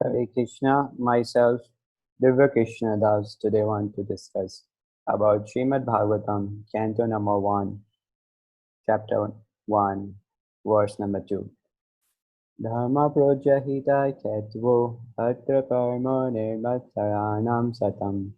Hare Krishna, myself, Divya Krishna Das. Today want to discuss about Srimad Bhagavatam, Canto number 1, chapter 1, verse number 2. Dharma projahita ketvo atra karma nirmatsaranam satam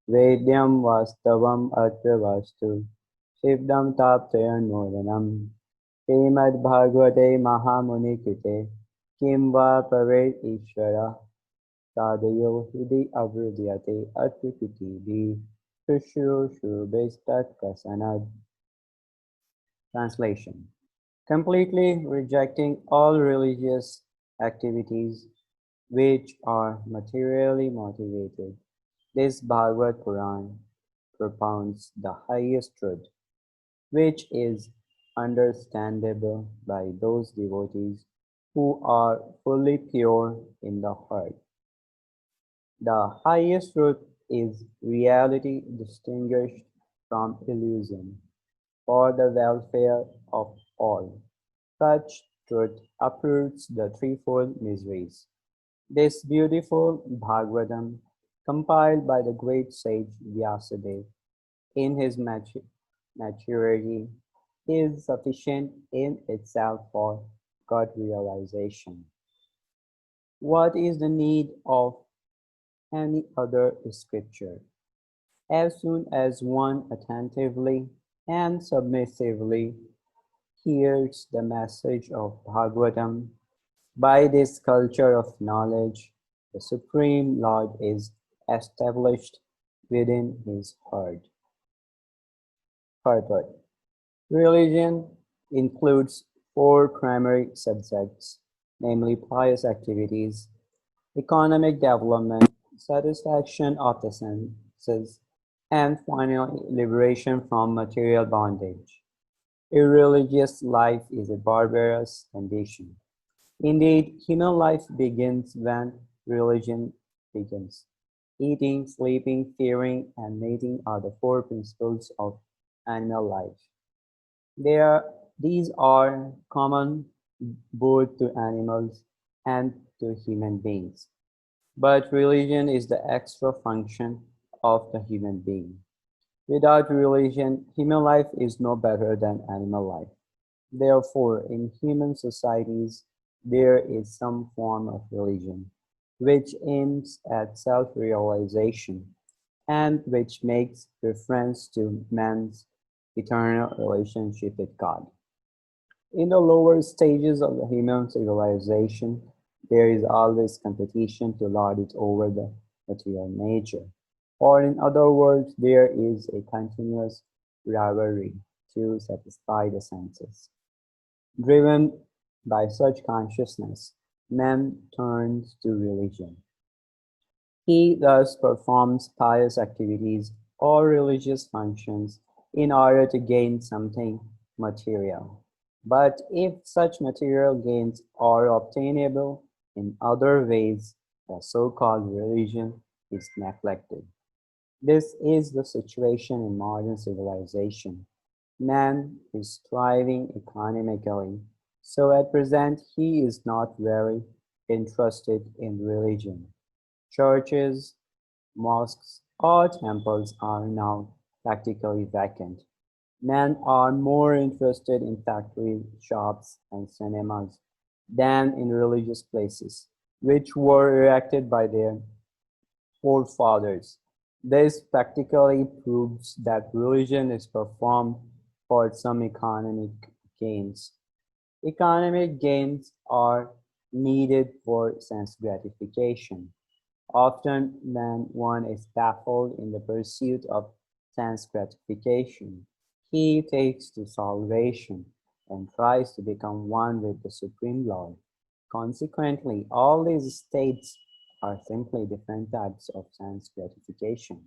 vedyam vastavam atra vastu shivdam taptayan modanam Srimad Bhagavate Mahamuni Krite Kim va pavet ishvara Tadayo hidi avrudyate atrikiti shushrushubhistat kasanad. Translation. Completely rejecting all religious activities which are materially motivated, this Bhagavad Puran propounds the highest truth, which is understandable by those devotees who are fully pure in the heart. The highest truth is reality distinguished from illusion, for the welfare of all. Such truth uproots the threefold miseries. This beautiful Bhagavatam, compiled by the great sage Vyasadeva in his maturity, is sufficient in itself for God realization. What is the need of any other scripture? As soon as one attentively and submissively hears the message of Bhagavatam, by this culture of knowledge, the Supreme Lord is established within his heart. Purport. Religion includes four primary subjects, namely pious activities, economic development, satisfaction of the senses, and finally liberation from material bondage. Irreligious life is a barbarous condition. Indeed, human life begins when religion begins. Eating, sleeping, fearing, and mating are the four principles of animal life. These are common both to animals and to human beings. But religion is the extra function of the human being. Without religion, human life is no better than animal life. Therefore, in human societies, there is some form of religion which aims at self-realization and which makes reference to man's eternal relationship with God. In the lower stages of the human civilization, there is always competition to lord it over the material nature. Or in other words, there is a continuous rivalry to satisfy the senses. Driven by such consciousness, man turns to religion. He thus performs pious activities or religious functions in order to gain something material. But if such material gains are obtainable in other ways, the so-called religion is neglected. This is the situation in modern civilization. Man is thriving economically, so at present he is not very interested in religion. Churches, mosques, or temples are now practically vacant. Men are more interested in factory shops and cinemas than in religious places, which were erected by their forefathers. This practically proves that religion is performed for some economic gains. Economic gains are needed for sense gratification. Often, when one is baffled in the pursuit of sense gratification, he takes to salvation and tries to become one with the Supreme Lord. Consequently, all these states are simply different types of sense gratification.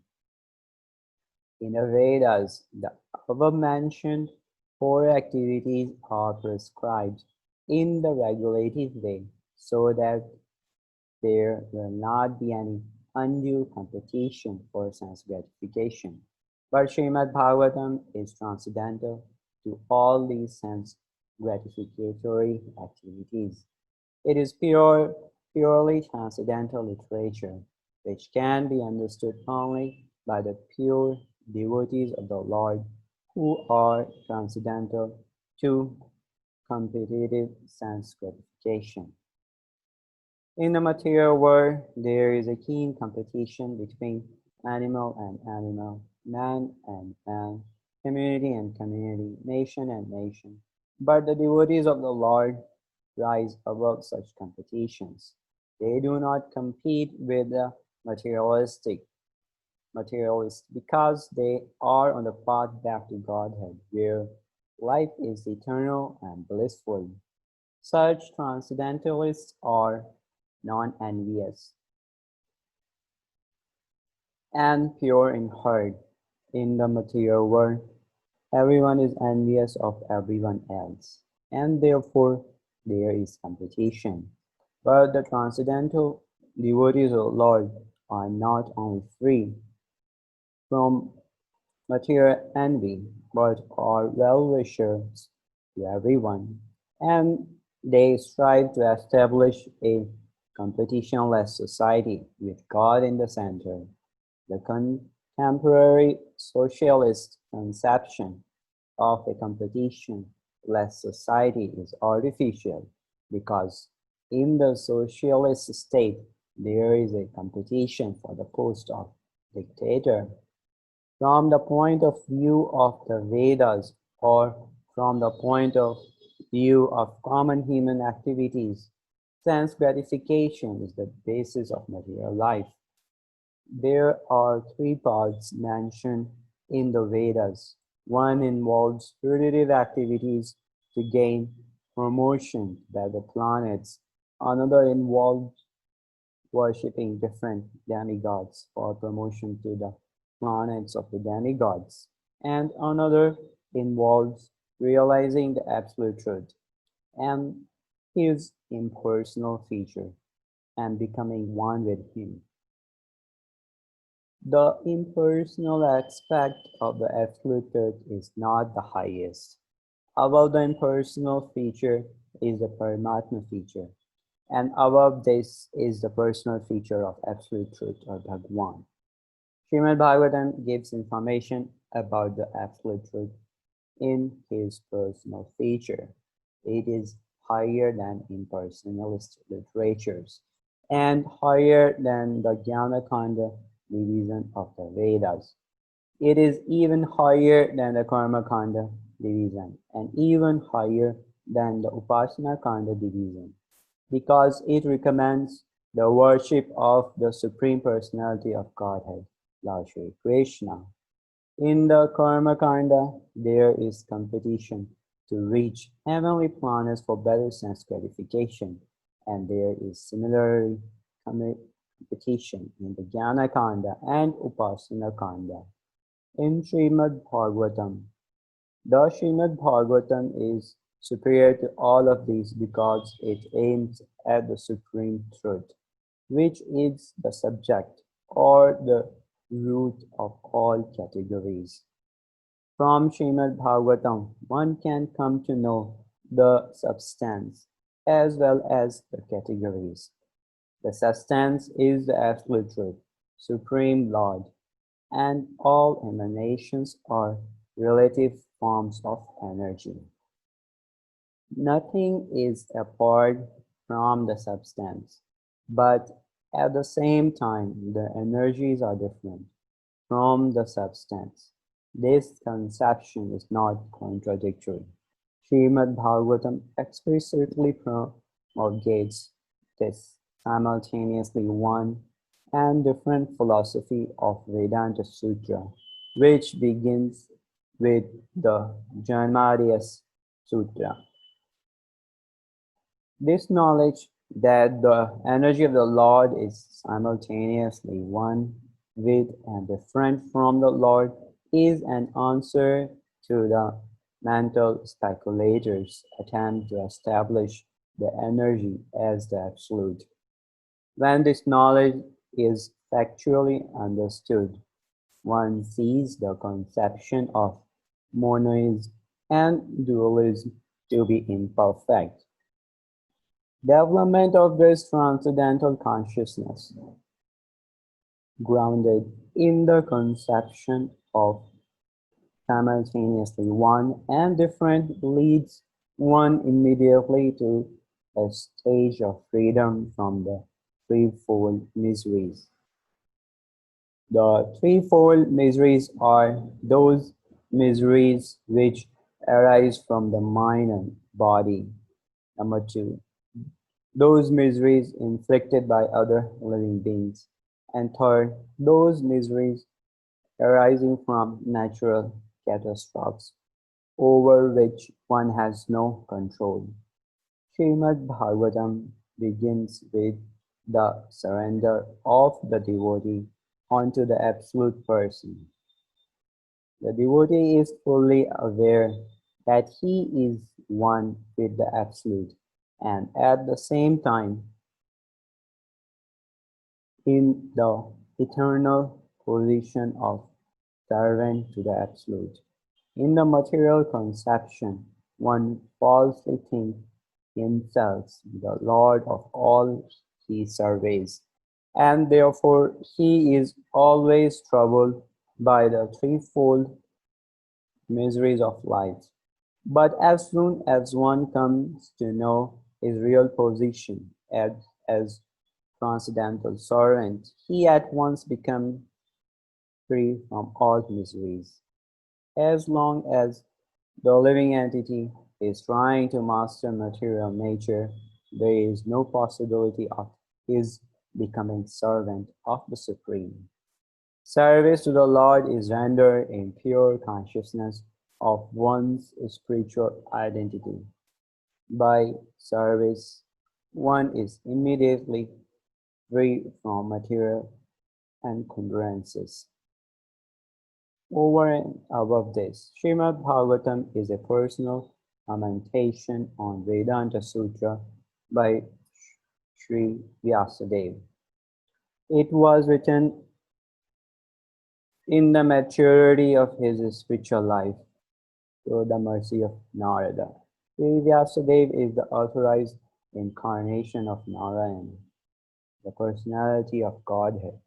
In the Vedas, the above-mentioned four activities are prescribed in the regulated way so that there will not be any undue competition for sense gratification. But Srimad Bhagavatam is transcendental to all these sense gratificatory activities. It is pure purely transcendental literature, which can be understood only by the pure devotees of the Lord who are transcendental to competitive sense gratification. In the material world, there is a keen competition between animal and animal, man and man, community and community, nation and nation. But the devotees of the Lord rise above such competitions. They do not compete with the materialists because they are on the path back to Godhead, where life is eternal and blissful. Such transcendentalists are non-envious and pure in heart. In the material world, everyone is envious of everyone else, and therefore there is competition. But the transcendental devotees of the Lord are not only free from material envy, but are well-wishers to everyone, and they strive to establish a competitionless society with God in the center. The contemporary socialist conception of a competition-less society is artificial because in the socialist state there is a competition for the post of dictator. From the point of view of the Vedas or from the point of view of common human activities, sense gratification is the basis of material life. There are three paths mentioned in the Vedas. One involves fruitive activities to gain promotion by the planets. Another involves worshipping different demigods for promotion to the planets of the demigods. And another involves realizing the absolute truth and his impersonal feature and becoming one with him. The impersonal aspect of the absolute truth is not the highest. Above the impersonal feature is the Paramatma feature, and above this is the personal feature of absolute truth or Bhagwan. Srimad Bhagavatam gives information about the absolute truth in his personal feature. It is higher than impersonalist literatures and higher than the Jnanakanda division of the Vedas. It is even higher than the Karma Kanda division and even higher than the Upasana Kanda division because it recommends the worship of the Supreme Personality of Godhead, Lord Shri Krishna. In the Karma Kanda, there is competition to reach heavenly planets for better sense gratification, and there is similarly competition in the Jnana Kanda and Upasana Kanda. In Srimad Bhagavatam, the Srimad Bhagavatam is superior to all of these because it aims at the supreme truth, which is the subject or the root of all categories. From Srimad Bhagavatam, one can come to know the substance as well as the categories. The substance is the absolute truth, supreme Lord, and all emanations are relative forms of energy. Nothing is apart from the substance, but at the same time, the energies are different from the substance. This conception is not contradictory. Srimad Bhagavatam explicitly promulgates this simultaneously one and different philosophy of Vedanta Sutra, which begins with the Janmadhyas Sutra. This knowledge that the energy of the Lord is simultaneously one with and different from the Lord is an answer to the mental speculators' attempt to establish the energy as the absolute. When this knowledge is factually understood, one sees the conception of monism and dualism to be imperfect. Development of this transcendental consciousness, grounded in the conception of simultaneously one and different, leads one immediately to a stage of freedom from the threefold miseries. The threefold miseries are those miseries which arise from the mind and body. Number two, those miseries inflicted by other living beings. And third, those miseries arising from natural catastrophes over which one has no control. Srimad Bhagavatam begins with the surrender of the devotee onto the Absolute Person. The devotee is fully aware that he is one with the Absolute and at the same time in the eternal position of servant to the Absolute. In the material conception, one falsely thinks himself the Lord of all he surveys, and therefore he is always troubled by the threefold miseries of life. But as soon as one comes to know his real position as transcendental servant, he at once becomes free from all miseries. As long as the living entity is trying to master material nature, there is no possibility of his becoming servant of the Supreme. Service to the Lord is rendered in pure consciousness of one's spiritual identity. By service, one is immediately free from material encumbrances. Over and above this, Srimad Bhagavatam is a personal commentation on Vedanta Sutra by Sri Vyasadeva. It was written in the maturity of his spiritual life through the mercy of Narada. Sri Vyasadeva is the authorized incarnation of Narayan, the personality of Godhead.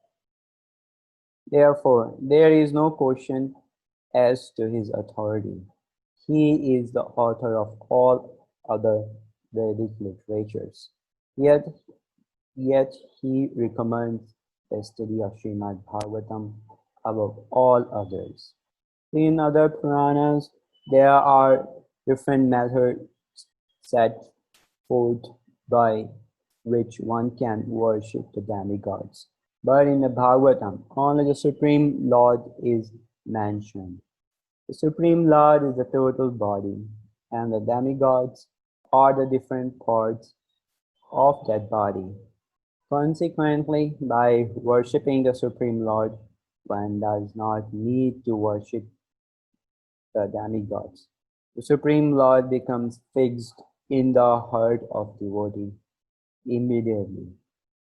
Therefore, there is no question as to his authority. He is the author of all other Vedic literatures. Yet, yet he recommends the study of Srimad Bhagavatam above all others. In other Puranas, there are different methods set forth by which one can worship the demigods. But in the Bhagavatam, only the Supreme Lord is mentioned. The Supreme Lord is the total body, and the demigods are the different parts of that body. Consequently, by worshipping the Supreme Lord, one does not need to worship the demigods. The Supreme Lord becomes fixed in the heart of devotee immediately.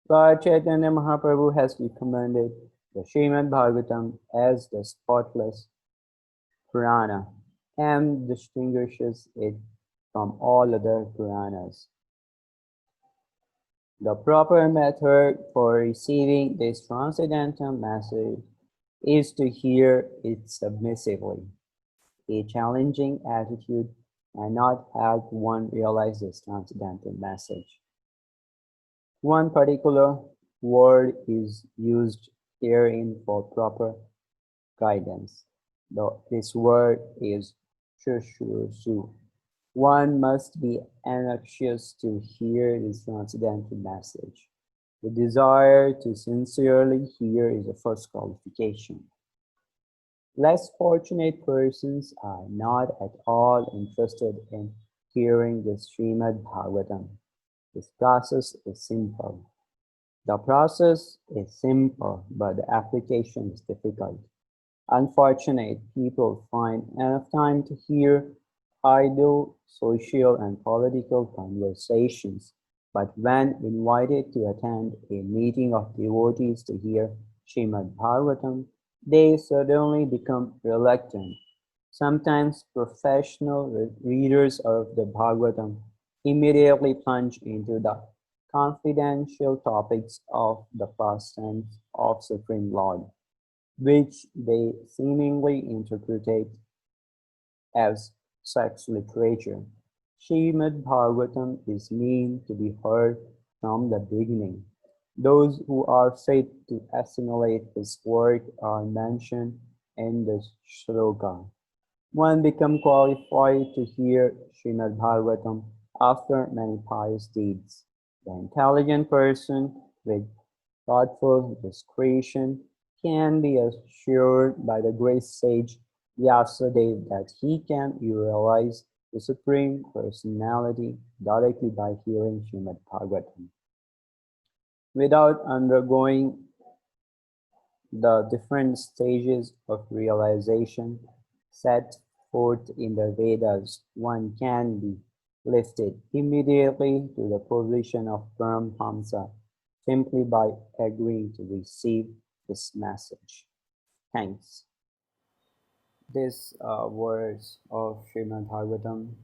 Lord Chaitanya Mahaprabhu has recommended the Srimad Bhagavatam as the spotless Purana and distinguishes it from all other Puranas. The proper method for receiving this transcendental message is to hear it submissively, a challenging attitude, and not help one realize this transcendental message. One particular word is used herein for proper guidance. This word is shushusu. One must be anxious to hear this transcendental message. The desire to sincerely hear is the first qualification. Less fortunate persons are not at all interested in hearing the Srimad Bhagavatam. This process is simple. The process is simple, but the application is difficult. Unfortunate people find enough time to hear idle social and political conversations, but when invited to attend a meeting of devotees to hear Srimad Bhagavatam, they suddenly become reluctant. Sometimes professional readers of the Bhagavatam immediately plunge into the confidential topics of the pastimes of Supreme Lord, which they seemingly interpret as sex literature. Srimad Bhagavatam is meant to be heard from the beginning. Those who are fit to assimilate his work are mentioned in the shloka. One becomes qualified to hear Srimad Bhagavatam after many pious deeds. The intelligent person with thoughtful discretion can be assured by the great sage Vyasadeva that he can realize the Supreme Personality directly by hearing Srimad Bhagavatam. Without undergoing the different stages of realization set forth in the Vedas, one can be lifted immediately to the position of Paramhamsa simply by agreeing to receive this message. Thanks. This verse of Srimad Bhagavatam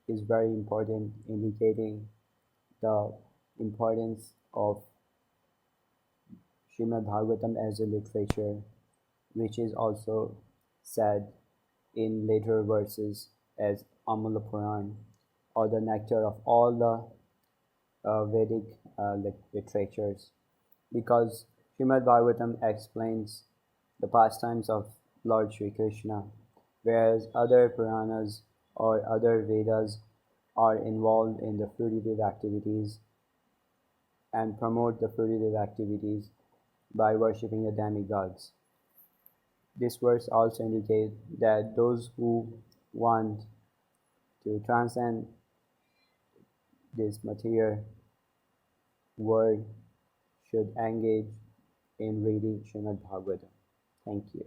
is very important, indicating the importance of Srimad Bhagavatam as a literature, which is also said in later verses as Amula Puran, or the nectar of all the Vedic literatures, because Srimad Bhagavatam explains the pastimes of Lord Sri Krishna, whereas other Puranas or other Vedas are involved in the fruitive activities and promote the fruitive activities by worshipping the demigods. This verse also indicates that those who want to transcend this material world should engage in reading Srimad Bhagavatam. Thank you.